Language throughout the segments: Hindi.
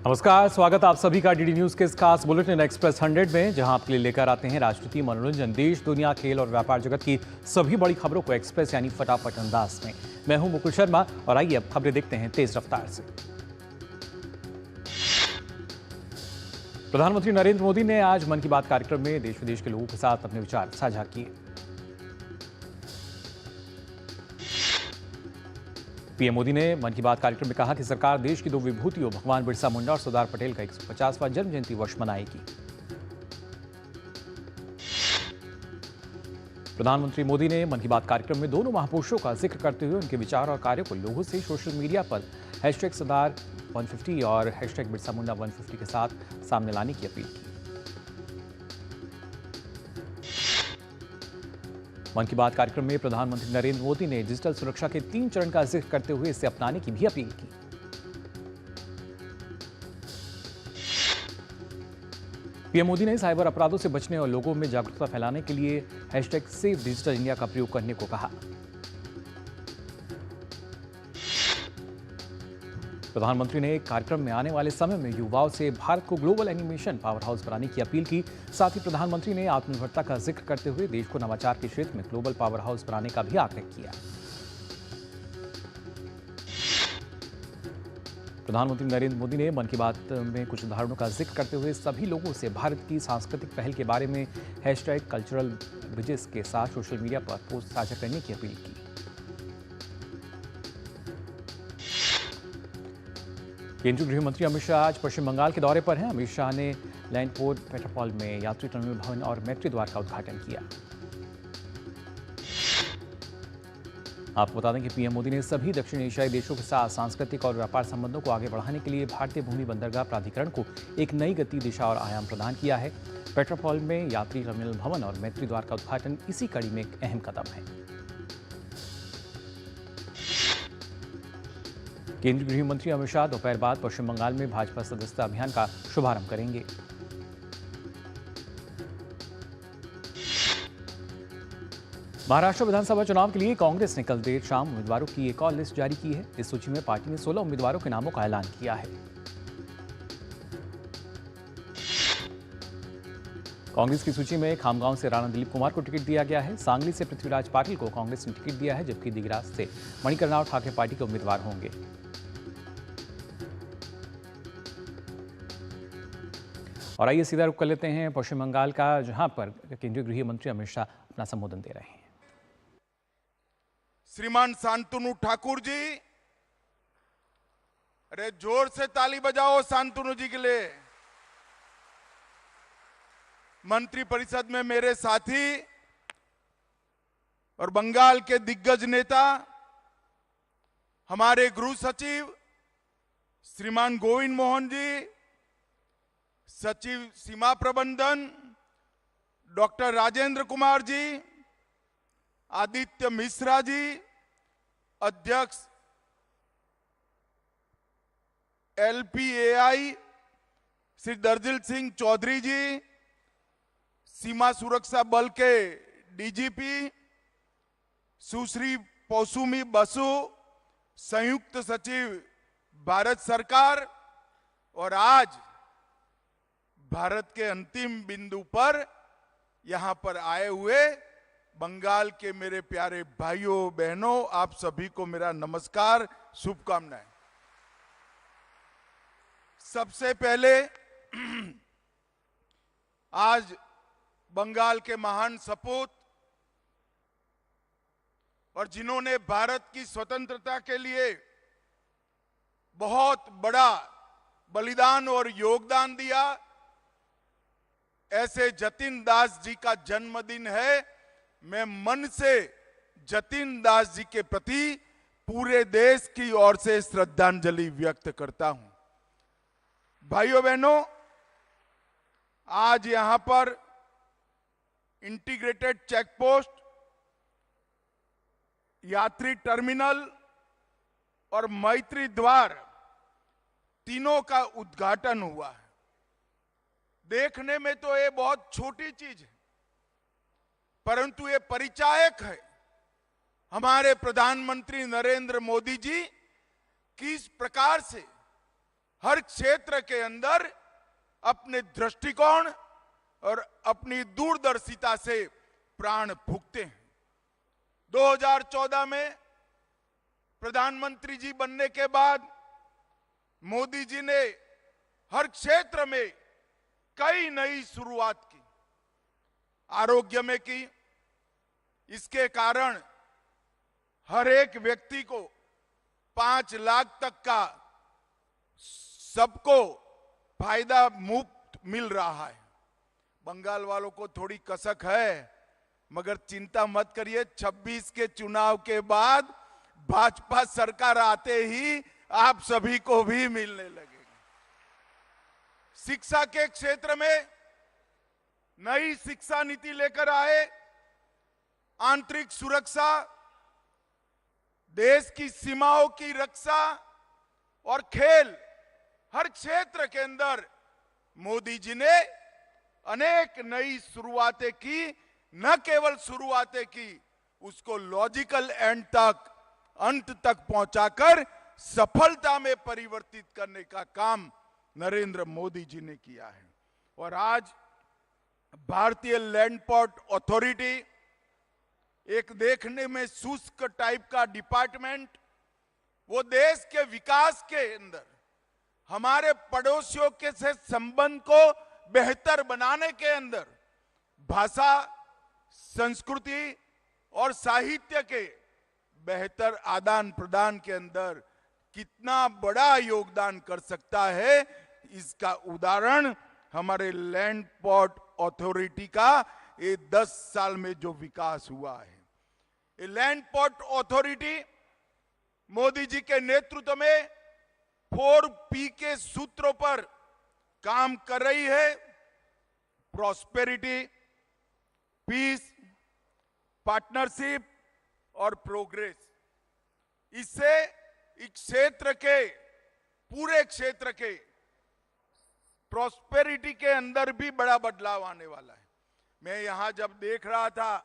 नमस्कार, स्वागत आप सभी का डीडी न्यूज के इस खास बुलेटिन एक्सप्रेस 100 में, जहां आपके लिए लेकर आते हैं राजनीति, मनोरंजन, देश, दुनिया, खेल और व्यापार जगत की सभी बड़ी खबरों को एक्सप्रेस यानी फटाफट अंदाज में। मैं हूं मुकुल शर्मा और आइए अब खबरें देखते हैं तेज रफ्तार से। प्रधानमंत्री नरेंद्र मोदी ने आज मन की बात कार्यक्रम में देश विदेश के लोगों के साथ अपने विचार साझा किए। पीएम मोदी ने मन की बात कार्यक्रम में कहा कि सरकार देश की दो विभूतियों भगवान बिरसा मुंडा और सरदार पटेल का 150वां जन्म जयंती वर्ष मनाएगी। प्रधानमंत्री मोदी ने मन की बात कार्यक्रम में दोनों महापुरुषों का जिक्र करते हुए उनके विचार और कार्यों को लोगों से सोशल मीडिया पर #सरदार 150 और #बिरसा मुंडा 150 के साथ सामने लाने की अपील की। मन की बात कार्यक्रम में प्रधानमंत्री नरेंद्र मोदी ने डिजिटल सुरक्षा के 3 चरण का जिक्र करते हुए इसे अपनाने की भी अपील की। पीएम मोदी ने साइबर अपराधों से बचने और लोगों में जागरूकता फैलाने के लिए #सेव डिजिटल इंडिया का प्रयोग करने को कहा। प्रधानमंत्री ने कार्यक्रम में आने वाले समय में युवाओं से भारत को ग्लोबल एनिमेशन पावर हाउस बनाने की अपील की। साथ ही प्रधानमंत्री ने आत्मनिर्भरता का जिक्र करते हुए देश को नवाचार के क्षेत्र में ग्लोबल पावर हाउस बनाने का भी आग्रह किया। प्रधानमंत्री नरेंद्र मोदी ने मन की बात में कुछ उदाहरणों का जिक्र करते हुए सभी लोगों से भारत की सांस्कृतिक पहल के बारे में #कल्चरल ब्रिजेस के साथ सोशल मीडिया पर पोस्ट साझा करने की अपील की। केंद्रीय गृह मंत्री अमित शाह आज पश्चिम बंगाल के दौरे पर हैं। अमित शाह ने लैंडपोर्ट पेट्रापॉल में यात्री टर्मिनल भवन और मैत्री द्वार का उद्घाटन किया। आपको बता दें कि पीएम मोदी ने सभी दक्षिण एशियाई देशों के साथ सांस्कृतिक और व्यापार संबंधों को आगे बढ़ाने के लिए भारतीय भूमि बंदरगाह प्राधिकरण को एक नई गति, दिशा और आयाम प्रदान किया है। पेट्रापॉल में यात्री टर्मिनल भवन और मैत्री द्वार का उद्घाटन इसी कड़ी में एक अहम कदम है। केंद्रीय गृह मंत्री अमित शाह दोपहर बाद पश्चिम बंगाल में भाजपा सदस्यता अभियान का शुभारंभ करेंगे। महाराष्ट्र विधानसभा चुनाव के लिए कांग्रेस ने कल देर शाम उम्मीदवारों की एक और लिस्ट जारी की है। इस सूची में पार्टी ने 16 उम्मीदवारों के नामों का ऐलान किया है। कांग्रेस की सूची में खामगांव से राणा दिलीप कुमार को टिकट दिया गया है। सांगली से पृथ्वीराज पाटिल को कांग्रेस ने टिकट दिया है, जबकि दिगरास से मणिकरराव ठाकरे पार्टी के उम्मीदवार होंगे। और आइए सीधा रुख कर लेते हैं पश्चिम बंगाल का, जहां पर केंद्रीय गृह मंत्री अमित शाह अपना संबोधन दे रहे हैं। श्रीमान शांतनु ठाकुर जी, अरे जोर से ताली बजाओ शांतनु जी के लिए। मंत्री परिषद में मेरे साथी और बंगाल के दिग्गज नेता, हमारे गृह सचिव श्रीमान गोविंद मोहन जी, सचिव सीमा प्रबंधन डॉक्टर राजेंद्र कुमार जी, आदित्य मिश्रा जी, अध्यक्ष LPAI श्री दर्जिल सिंह चौधरी जी, सीमा सुरक्षा बल के DGP सुश्री पौसुमी बसु, संयुक्त सचिव भारत सरकार, और आज भारत के अंतिम बिंदु पर यहां पर आए हुए बंगाल के मेरे प्यारे भाइयों बहनों, आप सभी को मेरा नमस्कार, शुभकामनाएं। सबसे पहले आज बंगाल के महान सपूत और जिन्होंने भारत की स्वतंत्रता के लिए बहुत बड़ा बलिदान और योगदान दिया, ऐसे जतिन दास जी का जन्मदिन है। मैं मन से जतिन दास जी के प्रति पूरे देश की ओर से श्रद्धांजलि व्यक्त करता हूं। भाइयों बहनों, आज यहां पर इंटीग्रेटेड चेक पोस्ट, यात्री टर्मिनल और मैत्री द्वार तीनों का उद्घाटन हुआ है। देखने में तो ये बहुत छोटी चीज है, परंतु ये परिचायक है हमारे प्रधानमंत्री नरेंद्र मोदी जी किस प्रकार से हर क्षेत्र के अंदर अपने दृष्टिकोण और अपनी दूरदर्शिता से प्राण फूंकते हैं। 2014 में प्रधानमंत्री जी बनने के बाद मोदी जी ने हर क्षेत्र में कई नई शुरुआत की। आरोग्य में की, इसके कारण हर एक व्यक्ति को 5 लाख तक का सबको फायदा मुफ्त मिल रहा है। बंगाल वालों को थोड़ी कसक है, मगर चिंता मत करिए, 26 के चुनाव के बाद भाजपा सरकार आते ही आप सभी को भी मिलने लगेगा। शिक्षा के क्षेत्र में नई शिक्षा नीति लेकर आए। आंतरिक सुरक्षा, देश की सीमाओं की रक्षा और खेल, हर क्षेत्र के अंदर मोदी जी ने अनेक नई शुरुआतें की। न केवल शुरुआतें की, उसको लॉजिकल एंड तक, अंत तक पहुंचाकर सफलता में परिवर्तित करने का काम नरेंद्र मोदी जी ने किया है। और आज भारतीय लैंड पोर्ट अथॉरिटी, एक देखने में शुष्क टाइप का डिपार्टमेंट, वो देश के विकास के अंदर हमारे पड़ोसियों के से संबंध को बेहतर बनाने के अंदर भाषा, संस्कृति और साहित्य के बेहतर आदान प्रदान के अंदर कितना बड़ा योगदान कर सकता है, इसका उदाहरण हमारे लैंड पोर्ट अथॉरिटी का ये 10 साल में जो विकास हुआ है। ये land port authority Modi ji के नेतृत्व में 4P के सूत्रों पर काम कर रही है। प्रॉस्पेरिटी, पीस, पार्टनरशिप और प्रोग्रेस। इससे इस क्षेत्र के, पूरे क्षेत्र के प्रॉस्पेरिटी के अंदर भी बड़ा बदलाव आने वाला है। मैं यहां जब देख रहा था,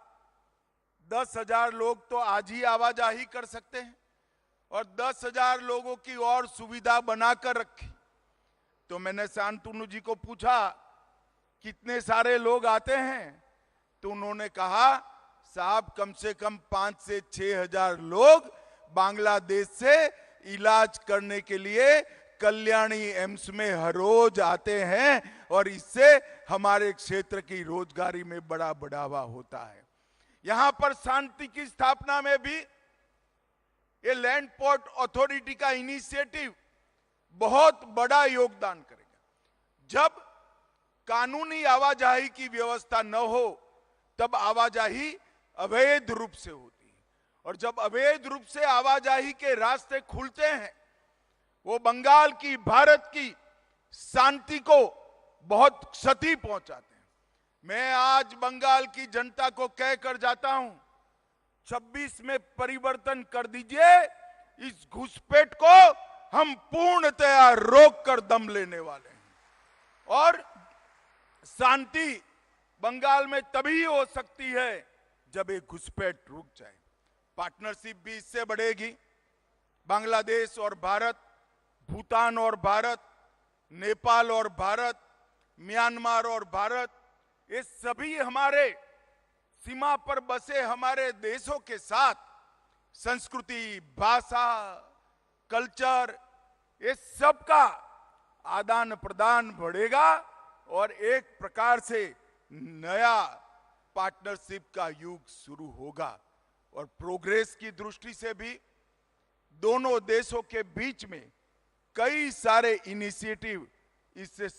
10,000 लोग तो आज ही आवाजाही कर सकते हैं और 10,000 लोगों की और सुविधा बनाकर रखी। तो मैंने शांतनु जी को पूछा कितने सारे लोग आते हैं, तो उन्होंने कहा साहब कम से कम 5 से 6,000 लोग बांग्लादेश से इलाज करने के लिए कल्याणी एम्स में हर रोज आते हैं और इससे हमारे क्षेत्र की रोजगारी में बड़ा बढ़ावा होता है। यहां पर शांति की स्थापना में भी ये लैंड पोर्ट अथॉरिटी का इनिशिएटिव बहुत बड़ा योगदान करेगा। जब कानूनी आवाजाही की व्यवस्था न हो, तब आवाजाही अवैध रूप से होती है, और जब अवैध रूप से आवाजाही के रास्ते खुलते हैं, वो बंगाल की, भारत की शांति को बहुत क्षति पहुंचाते हैं। मैं आज बंगाल की जनता को कहकर जाता हूं, 26 में परिवर्तन कर दीजिए, इस घुसपैठ को हम पूर्णतया रोककर दम लेने वाले हैं। और शांति बंगाल में तभी हो सकती है जब एक घुसपैठ रुक जाए। पार्टनरशिप भी इससे बढ़ेगी। बांग्लादेश और भारत, भूटान और भारत, नेपाल और भारत, म्यांमार और भारत, ये सभी हमारे सीमा पर बसे हमारे देशों के साथ संस्कृति, भाषा, कल्चर, ये सब का आदान प्रदान बढ़ेगा और एक प्रकार से नया पार्टनरशिप का युग शुरू होगा। और प्रोग्रेस की दृष्टि से भी दोनों देशों के बीच में कई सारे इनिशिएटिव इससे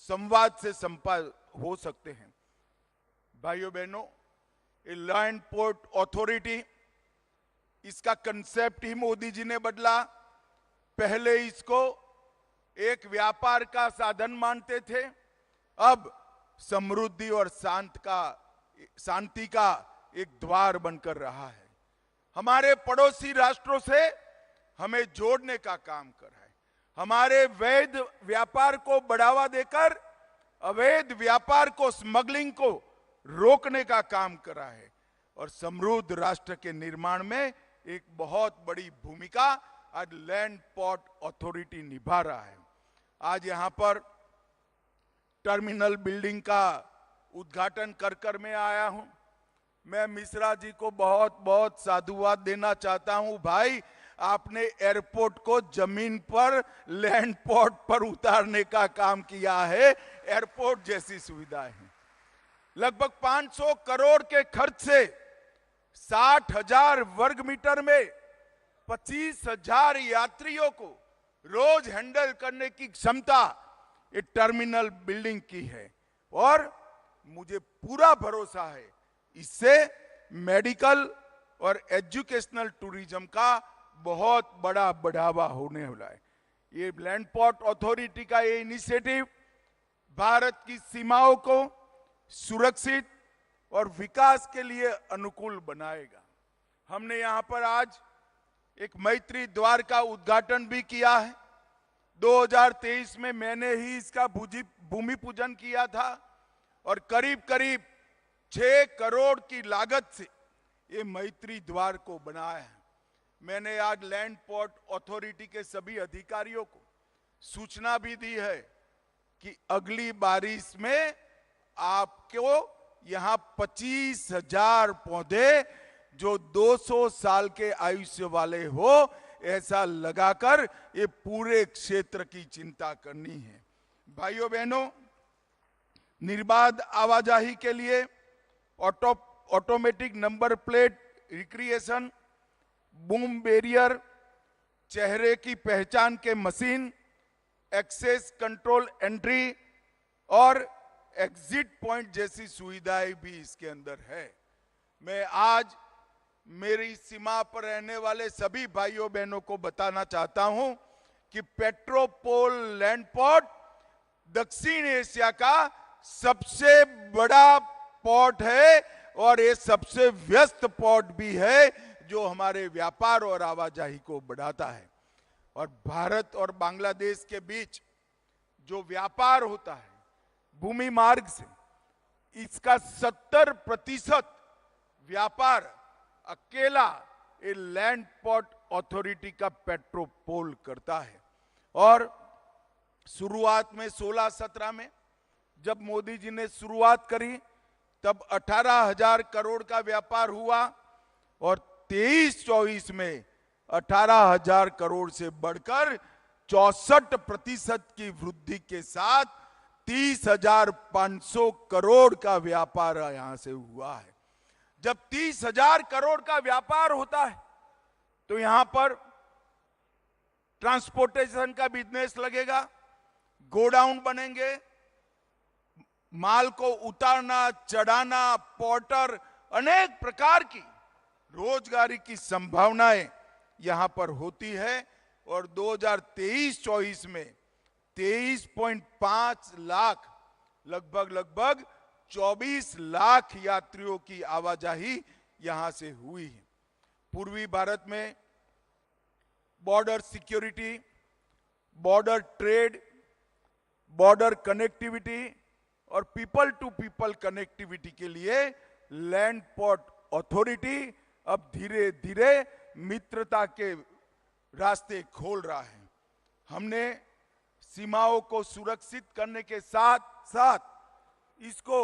संवाद से संपादित हो सकते हैं। भाइयों बहनों, लैंड पोर्ट अथॉरिटी, इसका कंसेप्ट ही मोदी जी ने बदला। पहले इसको एक व्यापार का साधन मानते थे, अब समृद्धि और शांति का एक द्वार बनकर रहा है। हमारे पड़ोसी राष्ट्रों से हमें जोड़ने का काम कर रहा है। हमारे वैध व्यापार को बढ़ावा देकर अवैध व्यापार को, स्मगलिंग को रोकने का काम कर रहा है और समृद्ध राष्ट्र के निर्माण में एक बहुत बड़ी भूमिका आज लैंड पोर्ट अथॉरिटी निभा रहा है। आज यहां पर टर्मिनल बिल्डिंग का उद्घाटन कर मैं आया हूं। मैं मिश्रा जी को बहुत बहुत साधुवाद देना चाहता हूं। भाई, आपने एयरपोर्ट को जमीन पर लैंड पोर्ट पर उतारने का काम किया है। एयरपोर्ट जैसी सुविधाएं हैं। लगभग 500 करोड़ के खर्च से 60,000 वर्ग मीटर में 25,000 यात्रियों को रोज हैंडल करने की क्षमता ये टर्मिनल बिल्डिंग की है। और मुझे पूरा भरोसा है इससे मेडिकल और एजुकेशनल टूरिज्म का बहुत बड़ा बढ़ावा होने वाला है। ये लैंड पोर्ट अथॉरिटी का ये इनिशिएटिव भारत की सीमाओं को सुरक्षित और विकास के लिए अनुकूल बनाएगा। हमने यहां पर आज एक मैत्री द्वार का उद्घाटन भी किया है। 2023 में मैंने ही इसका भूमि पूजन किया था और करीब करीब 6 करोड़ की लागत से ये मैत्री द्वार को बनाया है। मैंने आज लैंड पोर्ट अथॉरिटी के सभी अधिकारियों को सूचना भी दी है कि अगली बारिश में आपको यहां 25,000 पौधे जो 200 साल के आयुष्य वाले हो ऐसा लगाकर ये पूरे क्षेत्र की चिंता करनी है। भाइयों बहनों, निर्बाध आवाजाही के लिए automatic number plate recreation, boom barrier, चेहरे की पहचान के मशीन, एक्सेस कंट्रोल एंट्री और एग्जिट पॉइंट जैसी सुविधाएं भी इसके अंदर है। मैं आज मेरी सीमा पर रहने वाले सभी भाइयों बहनों को बताना चाहता हूं कि पेट्रोपोल लैंड पोर्ट दक्षिण एशिया का सबसे बड़ा पोर्ट है और ये सबसे व्यस्त पोर्ट भी है जो हमारे व्यापार और आवाजाही को बढ़ाता है। और भारत और बांग्लादेश के बीच जो व्यापार होता है भूमि मार्ग से, इसका 70% व्यापार अकेला ये लैंड पोर्ट अथॉरिटी का पेट्रोपोल करता है। और शुरुआत में 16-17 में जब मोदी जी ने शुरुआत करी तब 18,000 करोड़ का व्यापार हुआ और 23-24 में 18,000 करोड़ से बढ़कर 64% की वृद्धि के साथ 30,500 करोड़ का व्यापार यहां से हुआ है। जब 30,000 करोड़ का व्यापार होता है तो यहां पर ट्रांसपोर्टेशन का बिजनेस लगेगा, गोडाउन बनेंगे, माल को उतारना चढ़ाना, पोर्टर, अनेक प्रकार की रोजगारी की संभावनाएं यहां पर होती है। और 2023-24 में 23.5 लाख लगभग 24 लाख यात्रियों की आवाजाही यहां से हुई है। पूर्वी भारत में border security, border trade, border connectivity और पीपल टू पीपल कनेक्टिविटी के लिए लैंड पोर्ट अथॉरिटी अब धीरे धीरे मित्रता के रास्ते खोल रहा है। हमने सीमाओं को सुरक्षित करने के साथ साथ इसको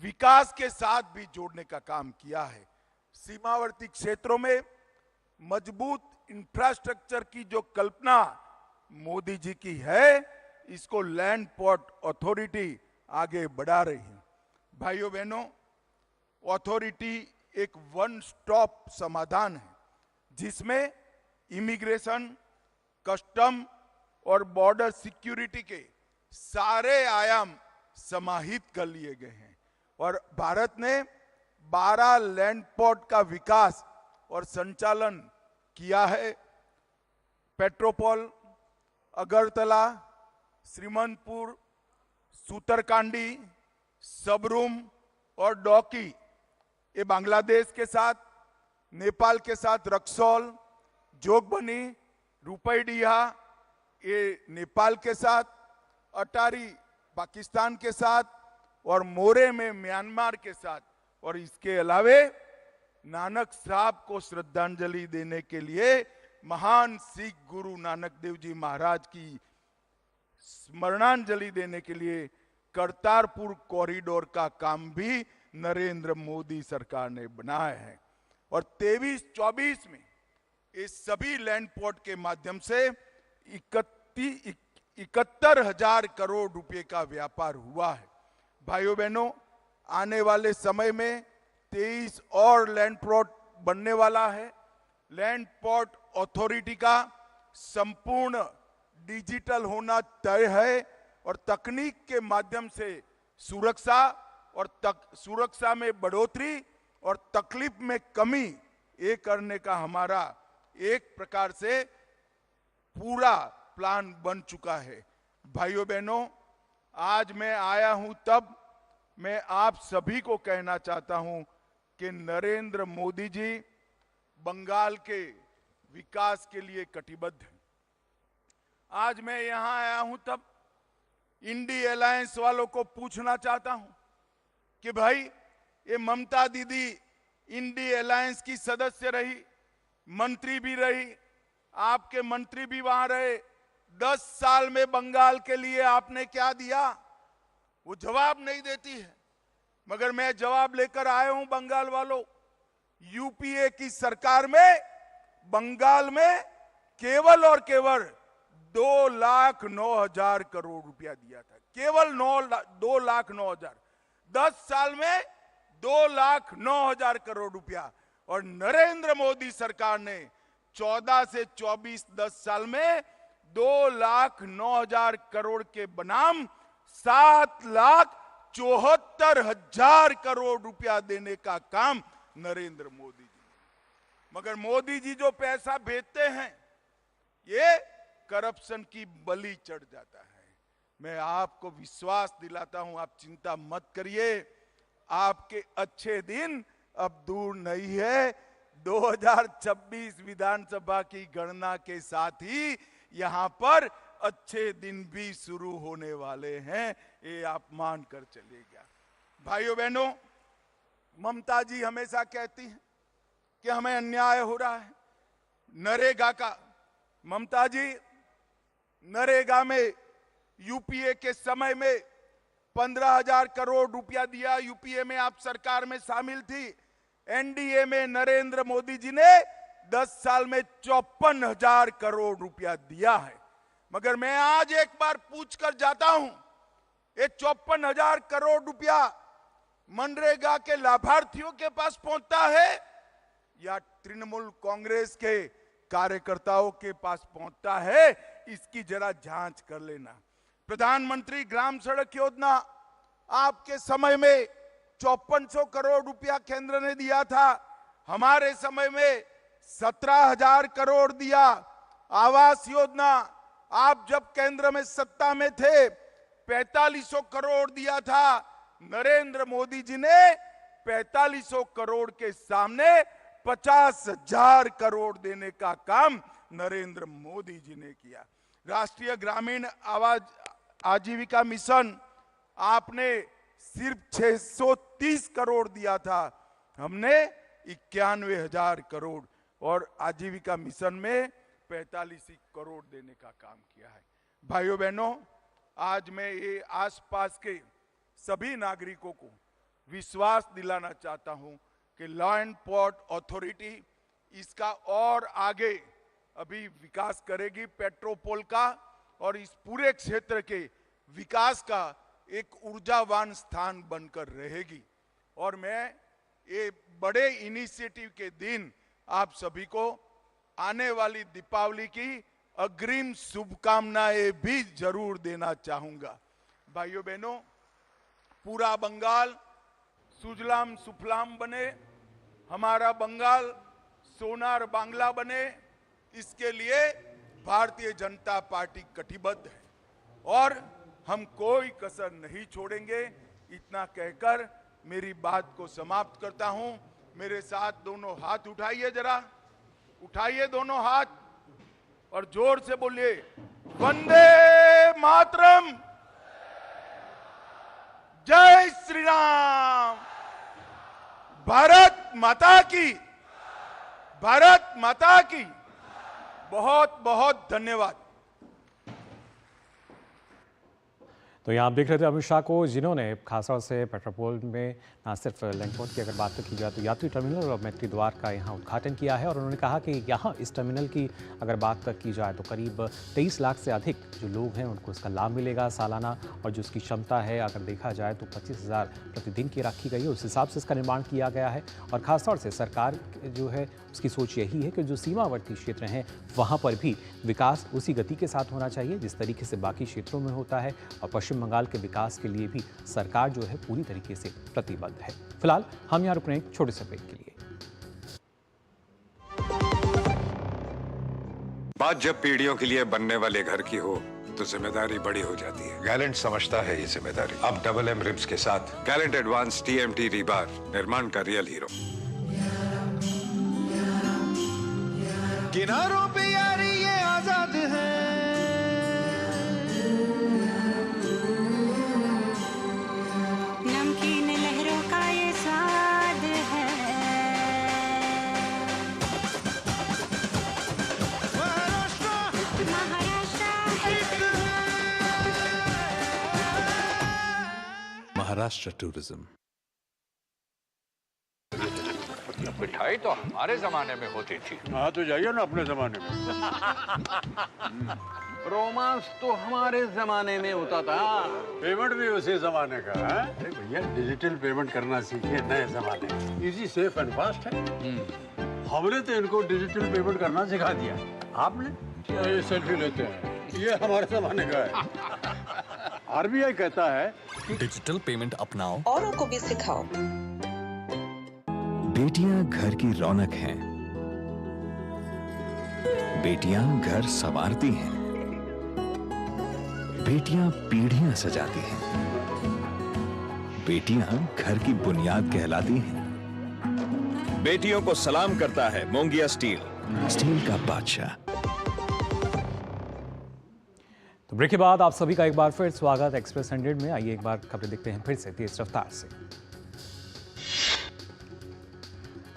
विकास के साथ भी जोड़ने का काम किया है। सीमावर्ती क्षेत्रों में मजबूत इंफ्रास्ट्रक्चर की जो कल्पना मोदी जी की है, इसको लैंड पोर्ट अथॉरिटी आगे बढ़ा रही है। भाइयों बहनों, अथॉरिटी एक वन स्टॉप समाधान है जिसमें इमिग्रेशन, कस्टम और बॉर्डर सिक्योरिटी के सारे आयाम समाहित कर लिए गए हैं। और भारत ने 12 लैंड पोर्ट का विकास और संचालन किया है। पेट्रोपोल, अगरतला, श्रीमंतपुर, सूतरकांडी, सबरूम और डोकी ये बांग्लादेश के साथ, नेपाल के साथ रक्सौल, जोगबनी, रुपईडीहा ये नेपाल के साथ, अटारी पाकिस्तान के साथ और मोरे में म्यांमार के साथ, और इसके अलावे नानक साहब को श्रद्धांजलि देने के लिए महान सिख गुरु नानक देव जी महाराज की स्मरणांजलि देने के लिए करतारपुर कॉरिडोर का काम भी नरेंद्र मोदी सरकार ने बनाया है। और 23-24 में इस सभी लैंड पोर्ट के माध्यम से 71,000 करोड़ रुपए का व्यापार हुआ है। भाइयों बहनों, आने वाले समय में 23 और लैंड पोर्ट बनने वाला है। लैंड पोर्ट अथॉरिटी का संपूर्ण डिजिटल होना तय है और तकनीक के माध्यम से सुरक्षा में बढ़ोतरी और तकलीफ में कमी ये करने का हमारा एक प्रकार से पूरा प्लान बन चुका है। भाइयों बहनों, आज मैं आया हूं तब मैं आप सभी को कहना चाहता हूं कि नरेंद्र मोदी जी बंगाल के विकास के लिए कटिबद्ध हैं। आज मैं यहां आया हूं तब इंडी अलायंस वालों को पूछना चाहता हूं कि भाई, ये ममता दीदी इंडी अलायंस की सदस्य रही, मंत्री भी रही, आपके मंत्री भी वहां रहे। 10 साल में बंगाल के लिए आपने क्या दिया? वो जवाब नहीं देती है। मगर मैं जवाब लेकर आया हूं बंगाल वालों। यूपीए की सरकार में बंगाल में केवल और केवल 2,09,000 करोड़ रुपया दिया था। केवल 2,09,000। 10 साल में 2,09,000 करोड़ रुपया। और नरेंद्र मोदी सरकार ने 14 से 24 10 साल में 2,09,000 करोड़ के बनाम 7,74,000 करोड़ रुपया देने का काम नरेंद्र मोदी जी। मगर मोदी जी जो पैसा भेजते हैं ये करप्शन की बलि चढ़ जाता है। मैं आपको विश्वास दिलाता हूं, आप चिंता मत करिए, आपके अच्छे दिन अब दूर नहीं है। 2026 विधानसभा की गणना के साथ ही यहां पर अच्छे दिन भी शुरू होने वाले हैं, ये आप मान कर चलिएगा। भाइयों बहनों, ममता जी हमेशा कहती हैं कि हमें अन्याय हो रहा है। नरेगा का, ममता जी, नरेगा में यूपीए के समय में 15,000 करोड़ रुपया दिया। यूपीए में आप सरकार में शामिल थी। एनडीए में नरेंद्र मोदी जी ने 10 साल में 54,000 करोड़ रुपया दिया है। मगर मैं आज एक बार पूछ कर जाता हूं, ये 54,000 करोड़ रुपया मनरेगा के लाभार्थियों के पास पहुंचता है या तृणमूल कांग्रेस के कार्यकर्ताओं के पास पहुंचता है? इसकी जरा जांच कर लेना। प्रधानमंत्री ग्राम सड़क योजना आपके समय में 5400 करोड़ रुपया केंद्र ने दिया था। हमारे समय में 17,000 करोड़ दिया। आवास योजना आप जब केंद्र में सत्ता में थे 4500 करोड़ दिया था। नरेंद्र मोदी जी ने 4500 करोड़ के सामने 50,000 करोड़ देने का काम नरेंद्र मोदी जी ने किया। राष्ट्रीय ग्रामीण आजीविका मिशन आपने सिर्फ 630 करोड़ दिया था, हमने 91,000 करोड़ और आजीविका मिशन में 45 करोड़ देने का काम किया है। भाइयों बहनों, आज मैं ये आसपास के सभी नागरिकों को विश्वास दिलाना चाहता हूं कि लैंड पोर्ट अथॉरिटी इसका और आगे अभी विकास करेगी, पेट्रोपोल का, और इस पूरे क्षेत्र के विकास का एक ऊर्जावान स्थान बनकर रहेगी। और मैं ये बड़े इनिशिएटिव के दिन आप सभी को आने वाली दीपावली की अग्रिम शुभकामनाएं भी जरूर देना चाहूंगा। भाइयों बहनों, पूरा बंगाल सुजलाम सुफलाम बने, हमारा बंगाल सोनार बांग्ला बने, इसके लिए भारतीय जनता पार्टी कटिबद्ध है और हम कोई कसर नहीं छोड़ेंगे। इतना कहकर मेरी बात को समाप्त करता हूं। मेरे साथ दोनों हाथ उठाइए, जरा उठाइए दोनों हाथ और जोर से बोलिए, वंदे मातरम, जय श्री राम, भारत माता की, भारत माता की। बहुत बहुत धन्यवाद। तो यहाँ आप देख रहे थे अमित शाह को, जिन्होंने खासतौर से पेट्रापोल में न सिर्फ लैंडपोर्ट की अगर बात की जाए तो यात्री टर्मिनल और मैत्री द्वार का यहाँ उद्घाटन किया है। और उन्होंने कहा कि यहाँ इस टर्मिनल की अगर बात की जाए तो करीब 23 लाख से अधिक जो लोग हैं उनको इसका लाभ मिलेगा सालाना, और जो इसकी क्षमता है अगर देखा जाए तो 25,000 प्रतिदिन की रखी गई है। उस हिसाब से इसका निर्माण किया गया है। और ख़ासतौर से सरकार जो है उसकी सोच यही है कि जो सीमावर्ती क्षेत्र हैं वहाँ पर भी विकास उसी गति के साथ होना चाहिए जिस तरीके से बाकी क्षेत्रों में होता है। और पश्चिम बंगाल के विकास के लिए भी सरकार जो है पूरी तरीके से प्रतिबद्ध है। फिलहाल हम यहाँ रुक रहे हैं एक छोटे से ब्रेक के लिए। बात जब पीढ़ियों के लिए बनने वाले घर की हो तो जिम्मेदारी बड़ी हो जाती है। गैलेंट समझता है ये जिम्मेदारी। अब डबल एम रिब्स के साथ गैलेंट एडवांस TMT रीबार, निर्माण का रियल हीरो। किनारों पे यारी ये आजाद है, नमकीन लहरों का ये स्वाद है। महाराष्ट्र टूरिज्म। मिठाई तो हमारे जमाने में होती थी। हाँ तो जाइए ना अपने जमाने में। रोमांस तो हमारे जमाने में होता था। पेमेंट भी उसी जमाने का है। अरे भैया डिजिटल पेमेंट करना सीखिए नए जमाने। इजी, सेफ एंड फास्ट है। हमने तो इनको डिजिटल पेमेंट करना सिखा दिया। आपने ये सेल्फी लेते हैं, ये हमारे जमाने का है। RBI कहता है डिजिटल पेमेंट अपनाओ, औरों को भी सिखाओ। बेटियां घर की रौनक हैं, बेटियां घर संवारती हैं, बेटियां पीढ़ियां सजाती हैं, बेटियां घर की बुनियाद कहलाती हैं। बेटियों को सलाम करता है मोंगिया स्टील, स्टील का बादशाह। तो ब्रेक के बाद आप सभी का एक बार फिर स्वागत एक्सप्रेस 100 में। आइए एक बार खबरें देखते हैं फिर से तेज रफ्तार से।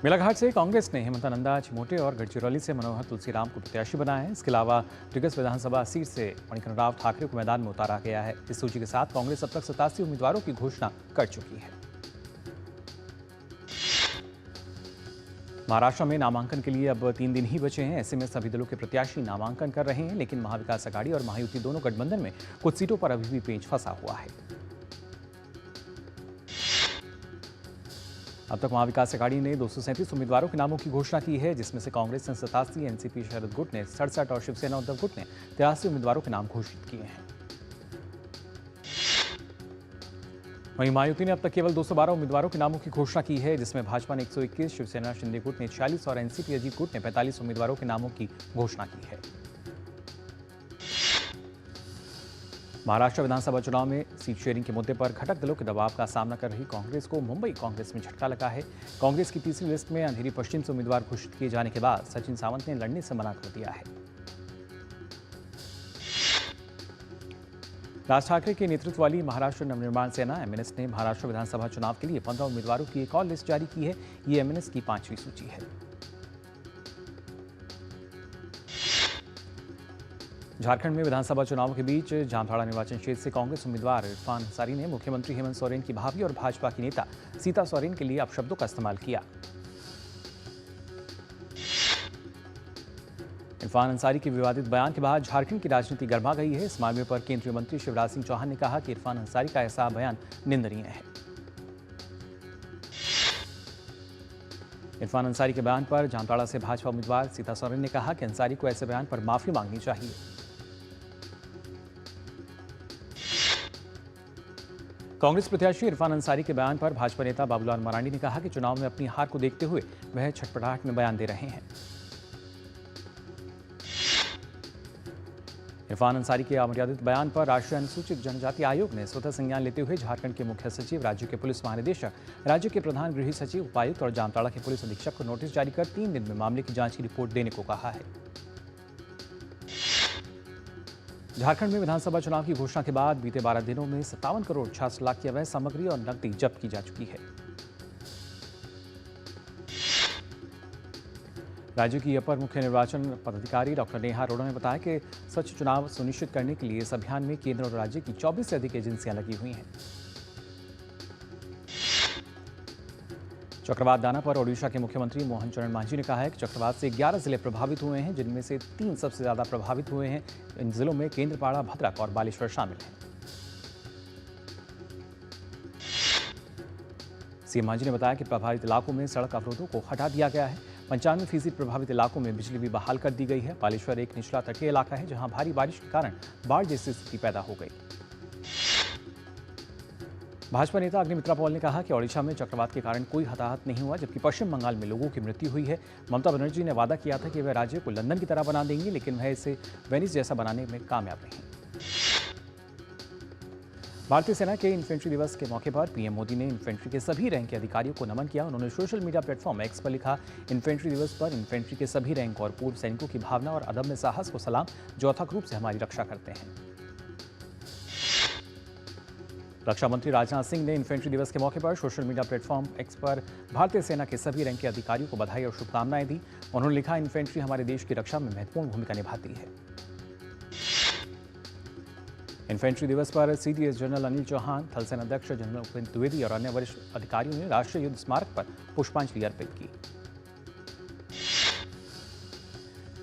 मेलाघाट से कांग्रेस ने हेमंत नंदा चिमोटे और गढ़चिरौली से मनोहर तुलसीराम को प्रत्याशी बनाया है। इसके अलावा टिकस विधानसभा सीट से मणिकरण राव ठाकरे को मैदान में उतारा गया है। इस सूची के साथ कांग्रेस अब तक 87 उम्मीदवारों की घोषणा कर चुकी है। महाराष्ट्र में नामांकन के लिए अब 3 दिन ही बचे हैं। ऐसे में सभी दलों के प्रत्याशी नामांकन कर रहे हैं, लेकिन महाविकास अघाड़ी और महायुति दोनों गठबंधन में कुछ सीटों पर अभी भी पेंच फंसा हुआ है। अब तक महाविकास अघाड़ी ने 237 उम्मीदवारों के नामों की घोषणा की है, जिसमें से कांग्रेस ने 87, एनसीपी शरद गुट ने 67 और शिवसेना उद्धव गुट ने 83 उम्मीदवारों के नाम घोषित किए हैं। वहीं महायुति ने अब तक केवल 212 उम्मीदवारों के नामों की घोषणा की है, जिसमें भाजपा ने 121, शिवसेना शिंदे गुट ने 46 और एनसीपी अजीत गुट ने 45 उम्मीदवारों के नामों की घोषणा की है। महाराष्ट्र विधानसभा चुनाव में सीट शेयरिंग के मुद्दे पर घटक दलों के दबाव का सामना कर रही कांग्रेस को मुंबई कांग्रेस में झटका लगा है। कांग्रेस की तीसरी लिस्ट में अंधेरी पश्चिम से उम्मीदवार घोषित किए जाने के बाद सचिन सावंत ने लड़ने से मना कर दिया है। राज ठाकरे के नेतृत्व वाली महाराष्ट्र नवनिर्माण सेना एमएनएस ने महाराष्ट्र विधानसभा चुनाव के लिए 15 उम्मीदवारों की एक और लिस्ट जारी की है। ये एमएनएस की 5वीं सूची है। झारखंड में विधानसभा चुनाव के बीच जामताड़ा निर्वाचन क्षेत्र से कांग्रेस उम्मीदवार इरफान अंसारी ने मुख्यमंत्री हेमंत सोरेन की भाभी और भाजपा की नेता सीता सोरेन के लिए अपशब्दों का इस्तेमाल किया। इरफान अंसारी के विवादित बयान के बाद झारखंड की राजनीति गर्मा गई है। इस मामले पर केंद्रीय मंत्री शिवराज सिंह चौहान ने कहा कि इरफान अंसारी का ऐसा बयान निंदनीय है। इरफान अंसारी के बयान पर जामताड़ा से भाजपा उम्मीदवार सीता सोरेन ने कहा कि अंसारी को ऐसे बयान पर माफी मांगनी चाहिए। कांग्रेस प्रत्याशी इरफान अंसारी के बयान पर भाजपा नेता बाबूलाल मरांडी ने कहा कि चुनाव में अपनी हार को देखते हुए वह छटपटाहट में बयान दे रहे हैं। इरफान अंसारी के अमर्यादित बयान पर राष्ट्रीय अनुसूचित जनजाति आयोग ने स्वतः संज्ञान लेते हुए झारखंड के मुख्य सचिव, राज्य के पुलिस महानिदेशक, राज्य के प्रधान गृह सचिव, उपायुक्त और जामताड़ा के पुलिस अधीक्षक को नोटिस जारी कर 3 दिन में मामले की जांच की रिपोर्ट देने को कहा है। झारखंड में विधानसभा चुनाव की घोषणा के बाद बीते 12 दिनों में 57 करोड़ 66 लाख की अवैध सामग्री और नकदी जब्त की जा चुकी है। राज्य की अपर मुख्य निर्वाचन पदाधिकारी डॉक्टर नेहा अरोड़ा ने बताया कि स्वच्छ चुनाव सुनिश्चित करने के लिए इस अभियान में केंद्र और राज्य की 24 से अधिक एजेंसियां लगी हुई हैं। चक्रवात दाना पर ओडिशा के मुख्यमंत्री मोहन चरण मांझी ने कहा है कि चक्रवात से 11 जिले प्रभावित हुए हैं, जिनमें से 3 सबसे ज्यादा प्रभावित हुए हैं। इन जिलों में केंद्रपाड़ा, भद्रक और बालेश्वर शामिल हैं। सीएम मांझी ने बताया कि प्रभावित इलाकों में सड़क अवरोधों को हटा दिया गया है। 95% प्रभावित इलाकों में बिजली भी बहाल कर दी गई है। बालेश्वर एक निचला तटीय इलाका है, जहां भारी बारिश के कारण बाढ़ जैसी स्थिति पैदा हो गई। भाजपा नेता अग्निमित्रा पॉल ने कहा कि ओडिशा में चक्रवात के कारण कोई हताहत नहीं हुआ, जबकि पश्चिम बंगाल में लोगों की मृत्यु हुई है। ममता बनर्जी ने वादा किया था कि वह राज्य को लंदन की तरह बना देंगी, लेकिन वह इसे वेनिस जैसा बनाने में कामयाब नहीं। भारतीय सेना के इन्फेंट्री दिवस के मौके पर पीएम मोदी ने इन्फेंट्री के सभी रैंक के अधिकारियों को नमन किया। उन्होंने सोशल मीडिया प्लेटफॉर्म एक्स पर लिखा, इन्फेंट्री दिवस पर इन्फेंट्री के सभी रैंक और पूर्व सैनिकों की भावना और अदम्य साहस को सलाम, जो अथक रूप से हमारी रक्षा करते हैं। रक्षा मंत्री राजनाथ सिंह ने इन्फेंट्री दिवस के मौके पर सोशल मीडिया प्लेटफॉर्म एक्स पर भारतीय सेना के सभी रैंक के अधिकारियों को बधाई और शुभकामनाएं दी। उन्होंने लिखा, इन्फेंट्री हमारे देश की रक्षा में महत्वपूर्ण भूमिका निभाती है। इन्फेंट्री दिवस पर सीडीएस जनरल अनिल चौहान, थल सेना अध्यक्ष जनरल उपेंद्र द्विवेदी और अन्य वरिष्ठ अधिकारियों ने राष्ट्रीय युद्ध स्मारक पर पुष्पांजलि अर्पित की।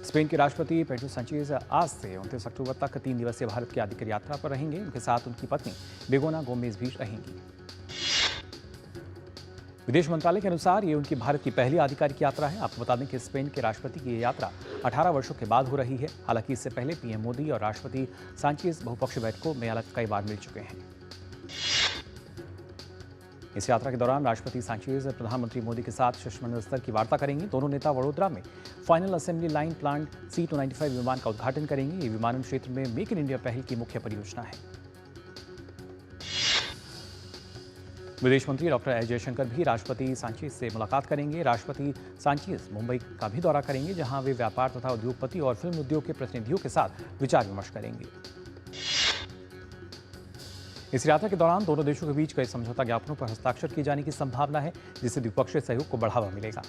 स्पेन के राष्ट्रपति पेड्रो सांचेज आज से 29 अक्टूबर तक 3 दिवसीय भारत की आधिकारिक यात्रा पर रहेंगे। उनके साथ उनकी पत्नी बेगोना गोमेज भी रहेंगी। विदेश मंत्रालय के अनुसार ये उनकी भारत की पहली आधिकारिक यात्रा है। आपको बता दें कि स्पेन के राष्ट्रपति की ये यात्रा 18 वर्षों के बाद हो रही है। हालांकि इससे पहले पीएम मोदी और राष्ट्रपति सांचेज बहुपक्षीय बैठकों में अलग कई बार मिल चुके हैं। इस यात्रा के दौरान राष्ट्रपति सांचेज प्रधानमंत्री मोदी के साथ शिष्टमंडल स्तर की वार्ता करेंगे। दोनों नेता वडोदरा में final assembly line plant C-295 विमान का उद्घाटन करेंगे। ये विमानन क्षेत्र में मेक इन इंडिया पहल की मुख्य परियोजना है। विदेश मंत्री डॉक्टर एस जयशंकर भी राष्ट्रपति सांचेज से मुलाकात करेंगे। राष्ट्रपति सांचेज मुंबई का भी दौरा करेंगे, जहां वे व्यापार तथा उद्योगपति और फिल्म उद्योग के प्रतिनिधियों के साथ विचार विमर्श करेंगे। इस यात्रा के दौरान दोनों देशों के बीच कई समझौता ज्ञापनों पर हस्ताक्षर किए जाने की संभावना है, जिससे द्विपक्षीय सहयोग को बढ़ावा मिलेगा।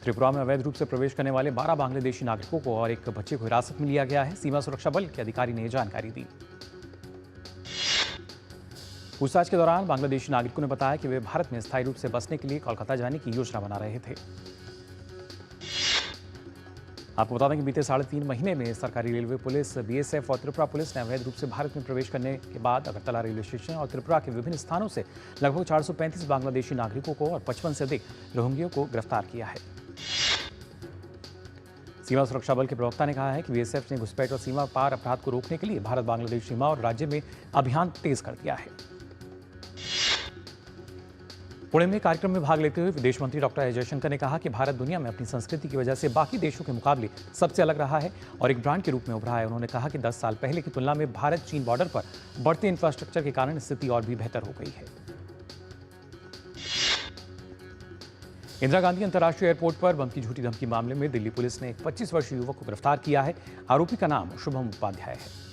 त्रिपुरा में अवैध रूप से प्रवेश करने वाले 12 बांग्लादेशी नागरिकों को और एक बच्चे को हिरासत में लिया गया है। सीमा सुरक्षा बल के अधिकारी ने यह जानकारी दी। पूछताछ के दौरान बांग्लादेशी नागरिकों ने बताया कि वे भारत में स्थायी रूप से बसने के लिए कोलकाता जाने की योजना बना रहे थे। आपको बता दें कि बीते 3.5 महीने में सरकारी रेलवे पुलिस, बीएसएफ और त्रिपुरा पुलिस ने अवैध रूप से भारत में प्रवेश करने के बाद अगरतला रेलवे स्टेशन और त्रिपुरा के विभिन्न स्थानों से लगभग 435 बांग्लादेशी नागरिकों को और 55 से अधिक रोहिंग्यों को गिरफ्तार किया है। सीमा सुरक्षा बल के प्रवक्ता ने कहा है कि बीएसएफ ने घुसपैठ और सीमा पार अपराध को रोकने के लिए भारत बांग्लादेश सीमा और राज्य में अभियान तेज कर दिया है। पुणे में कार्यक्रम में भाग लेते हुए विदेश मंत्री डॉक्टर एस जयशंकर ने कहा कि भारत दुनिया में अपनी संस्कृति की वजह से बाकी देशों के मुकाबले सबसे अलग रहा है और एक ब्रांड के रूप में उभरा है। उन्होंने कहा कि 10 साल पहले की तुलना में भारत चीन बॉर्डर पर बढ़ते इंफ्रास्ट्रक्चर के कारण स्थिति और भी बेहतर हो गई है। इंदिरा गांधी अंतर्राष्ट्रीय एयरपोर्ट पर बम की झूठी धमकी मामले में दिल्ली पुलिस ने एक 25 वर्षीय युवक को गिरफ्तार किया है। आरोपी का नाम शुभम उपाध्याय है।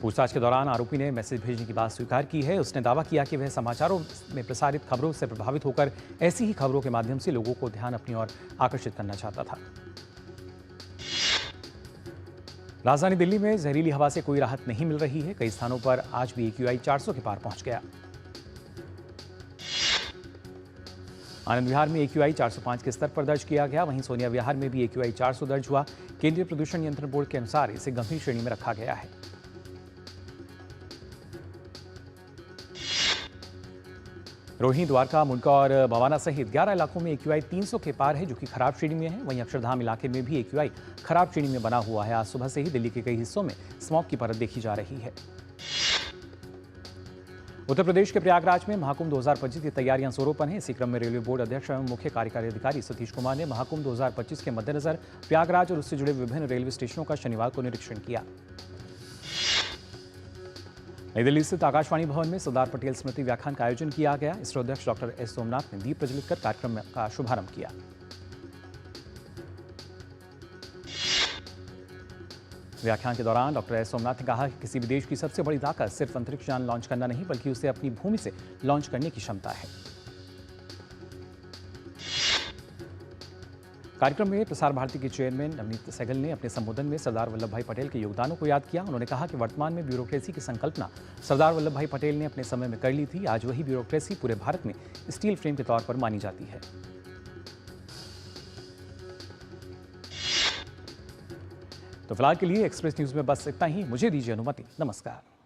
पूछताछ के दौरान आरोपी ने मैसेज भेजने की बात स्वीकार की है। उसने दावा किया कि वह समाचारों में प्रसारित खबरों से प्रभावित होकर ऐसी ही खबरों के माध्यम से लोगों को ध्यान अपनी ओर आकर्षित करना चाहता था। राजधानी दिल्ली में जहरीली हवा से कोई राहत नहीं मिल रही है। कई स्थानों पर आज भी AQI 400 के पार पहुंच गया। आनंद विहार में AQI 405 के स्तर पर दर्ज किया गया। वहीं सोनिया विहार में भी AQI 400 दर्ज हुआ। केंद्रीय प्रदूषण नियंत्रण बोर्ड के अनुसार इसे गंभीर श्रेणी में रखा गया है। रोहिणी, द्वारका, मुंडका और बवाना सहित 11 इलाकों में AQI 300 के पार है, जो कि खराब श्रेणी में है। वहीं अक्षरधाम इलाके में भी AQI खराब श्रेणी में बना हुआ है। आज सुबह से ही दिल्ली के कई हिस्सों में स्मॉग की परत देखी जा रही है। उत्तर प्रदेश के प्रयागराज में महाकुंभ 2025 की तैयारियां जोरों पर हैं। इसी क्रम में रेलवे बोर्ड अध्यक्ष एवं मुख्य कार्यकारी अधिकारी सतीश कुमार ने महाकुंभ 2025 के मद्देनजर प्रयागराज और उससे जुड़े विभिन्न रेलवे स्टेशनों का शनिवार को निरीक्षण किया। नई दिल्ली स्थित आकाशवाणी भवन में सरदार पटेल स्मृति व्याख्यान का आयोजन किया गया। इसरो अध्यक्ष डॉक्टर एस सोमनाथ ने दीप प्रज्वलित कर कार्यक्रम का शुभारंभ किया। व्याख्यान के दौरान डॉक्टर एस सोमनाथ ने कहा कि किसी भी देश की सबसे बड़ी ताकत सिर्फ अंतरिक्ष यान लॉन्च करना नहीं, बल्कि उसे अपनी भूमि से लॉन्च करने की क्षमता है। कार्यक्रम में प्रसार भारती के चेयरमैन नवनीत सहगल ने अपने संबोधन में सरदार वल्लभ भाई पटेल के योगदानों को याद किया। उन्होंने कहा कि वर्तमान में ब्यूरोक्रेसी की संकल्पना सरदार वल्लभ भाई पटेल ने अपने समय में कर ली थी। आज वही ब्यूरोक्रेसी पूरे भारत में स्टील फ्रेम के तौर पर मानी जाती है। तो फिलहाल के लिए एक्सप्रेस न्यूज में बस इतना ही। मुझे दीजिए अनुमति। नमस्कार।